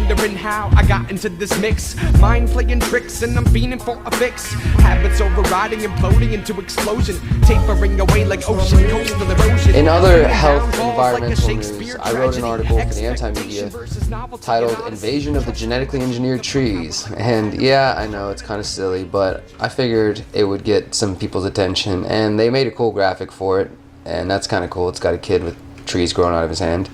wondering how I got into this mix. Mind playing tricks and I'm fiending for a fix. Habits overriding, imploding into explosion. Tapering away like ocean coastal erosion. In other health environmental news, I wrote an article for the Anti-Media titled Invasion of the Genetically Engineered Trees. And yeah, I know it's kind of silly, but I figured it would get some people's attention, and they made a cool graphic for it, and that's kind of cool. It's got a kid with trees growing out of his hand.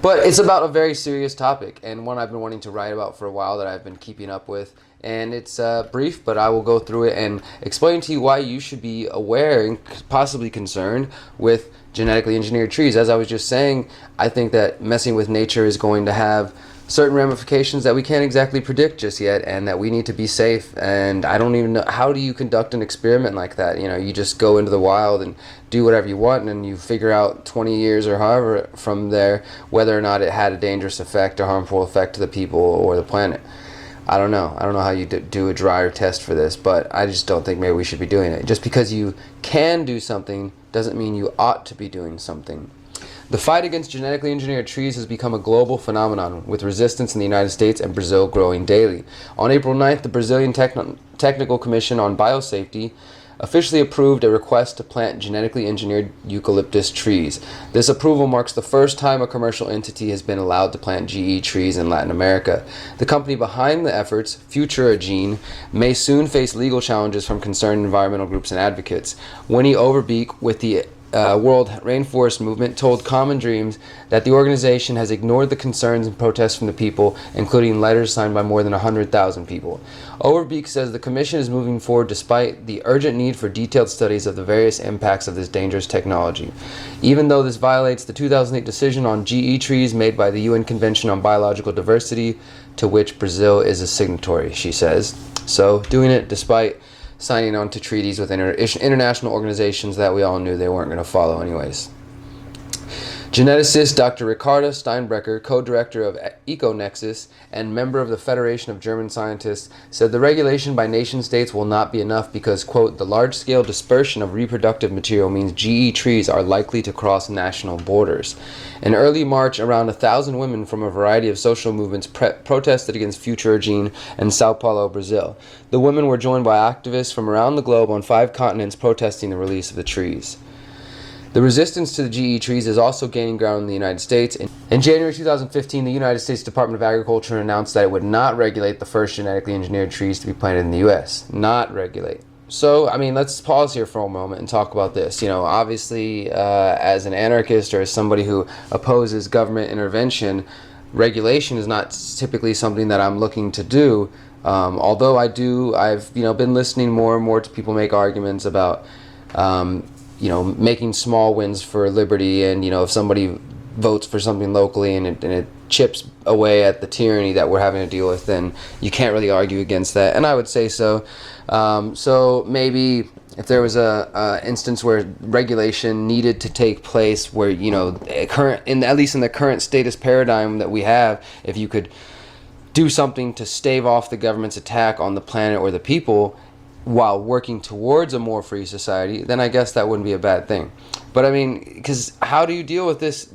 But it's about a very serious topic, and one I've been wanting to write about for a while that I've been keeping up with. And it's brief, but I will go through it and explain to you why you should be aware and possibly concerned with genetically engineered trees. As I was just saying, I think that messing with nature is going to have certain ramifications that we can't exactly predict just yet, and that we need to be safe. And I don't even know, how do you conduct an experiment like that? You know, you just go into the wild and do whatever you want, and you figure out 20 years or however from there whether or not it had a dangerous effect or harmful effect to the people or the planet. I don't know how you do a dry test for this, but I just don't think maybe we should be doing it. Just because you can do something doesn't mean you ought to be doing something. The fight against genetically engineered trees has become a global phenomenon, with resistance in the United States and Brazil growing daily. On April 9th, the Brazilian Technical Commission on Biosafety officially approved a request to plant genetically engineered eucalyptus trees. This approval marks the first time a commercial entity has been allowed to plant GE trees in Latin America. The company behind the efforts, Futuragene, may soon face legal challenges from concerned environmental groups and advocates. Winnie Overbeek with the World Rainforest Movement told Common Dreams that the organization has ignored the concerns and protests from the people, including letters signed by more than 100,000 people. Overbeek says the commission is moving forward despite the urgent need for detailed studies of the various impacts of this dangerous technology. Even though this violates the 2008 decision on GE trees made by the UN Convention on Biological Diversity, to which Brazil is a signatory, she says. So, doing it despite signing on to treaties with international organizations that we all knew they weren't going to follow anyways. Geneticist Dr. Ricarda Steinbrecher, co-director of EcoNexus and member of the Federation of German Scientists, said the regulation by nation states will not be enough because, quote, the large-scale dispersion of reproductive material means GE trees are likely to cross national borders. In early March, around 1,000 women from a variety of social movements protested against Futuragene in Sao Paulo, Brazil. The women were joined by activists from around the globe on 5 continents protesting the release of the trees. The resistance to the GE trees is also gaining ground in the United States. In January 2015, the United States Department of Agriculture announced that it would not regulate the first genetically engineered trees to be planted in the U.S. Not regulate. So, I mean, let's pause here for a moment and talk about this. You know, obviously, as an anarchist or as somebody who opposes government intervention, regulation is not typically something that I'm looking to do. Although I've been listening more and more to people make arguments about making small wins for liberty, and if somebody votes for something locally and it chips away at the tyranny that we're having to deal with, then you can't really argue against that. And I would say so. So maybe if there was a instance where regulation needed to take place, where at least in the current status paradigm that we have, if you could do something to stave off the government's attack on the planet or the people, while working towards a more free society, then I guess that wouldn't be a bad thing. But I mean, because how do you deal with this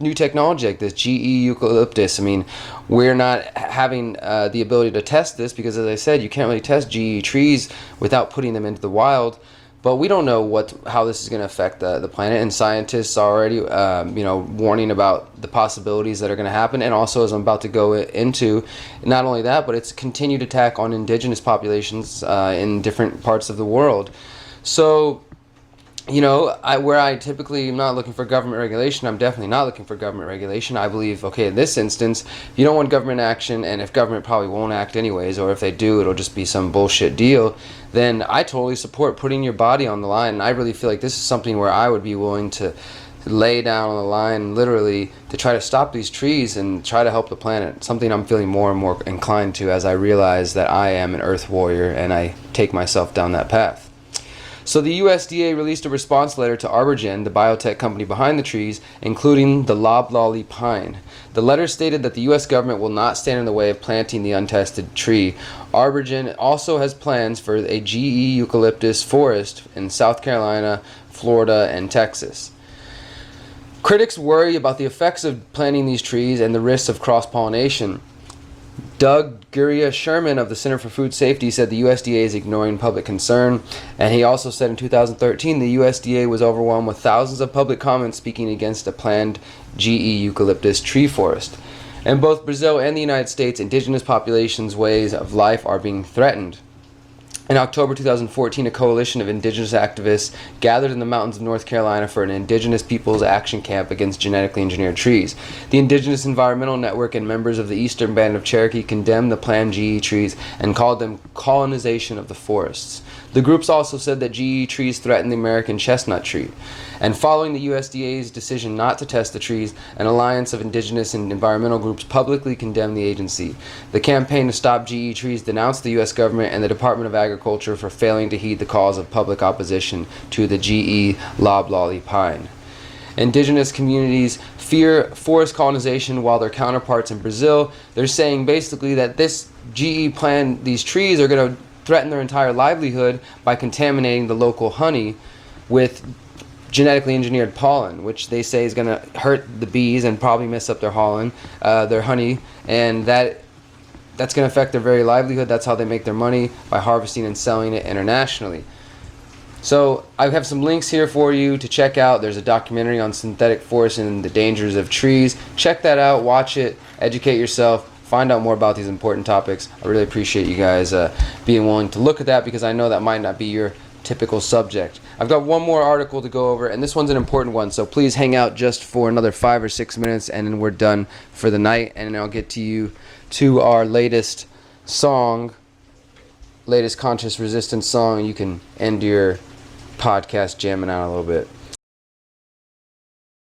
new technology like this, GE eucalyptus? I mean, we're not having the ability to test this because, as I said, you can't really test GE trees without putting them into the wild. But we don't know how this is going to affect the planet, and scientists are already warning about the possibilities that are going to happen. And also, as I'm about to go into, not only that, but it's a continued attack on indigenous populations in different parts of the world. So, where I typically am not looking for government regulation, I'm definitely not looking for government regulation. I believe, okay, in this instance, if you don't want government action, and if government probably won't act anyways, or if they do, it'll just be some bullshit deal, then I totally support putting your body on the line. And I really feel like this is something where I would be willing to lay down on the line, literally, to try to stop these trees and try to help the planet. Something I'm feeling more and more inclined to as I realize that I am an earth warrior and I take myself down that path. So the USDA released a response letter to Arborgen, the biotech company behind the trees, including the loblolly pine. The letter stated that the U.S. government will not stand in the way of planting the untested tree. Arborgen also has plans for a GE eucalyptus forest in South Carolina, Florida, and Texas. Critics worry about the effects of planting these trees and the risks of cross-pollination. Doug Guria Sherman of the Center for Food Safety said the USDA is ignoring public concern, and he also said in 2013 the USDA was overwhelmed with thousands of public comments speaking against a planned GE eucalyptus tree forest. In both Brazil and the United States, indigenous populations' ways of life are being threatened. In October 2014, a coalition of indigenous activists gathered in the mountains of North Carolina for an Indigenous Peoples Action Camp against genetically engineered trees. The Indigenous Environmental Network and members of the Eastern Band of Cherokee condemned the planned GE trees and called them colonization of the forests. The groups also said that GE trees threaten the American chestnut tree. And following the USDA's decision not to test the trees, an alliance of indigenous and environmental groups publicly condemned the agency. The campaign to stop GE trees denounced the U.S. government and the Department of Agriculture for failing to heed the calls of public opposition to the GE loblolly pine. Indigenous communities fear forest colonization, while their counterparts in Brazil, they're saying basically that this GE plan, these trees are going to threaten their entire livelihood by contaminating the local honey with genetically engineered pollen, which they say is going to hurt the bees and probably mess up their honey, and that's going to affect their very livelihood. That's how they make their money, by harvesting and selling it internationally. So I have some links here for you to check out. There's a documentary on synthetic forests and the dangers of trees. Check that out, watch it, educate yourself, find out more about these important topics. I really appreciate you guys being willing to look at that, because I know that might not be your typical subject. I've got one more article to go over, and this one's an important one, so please hang out just for another 5 or 6 minutes, and then we're done for the night, and I'll get to you to our latest song, latest conscious resistance song. You can end your podcast jamming out a little bit.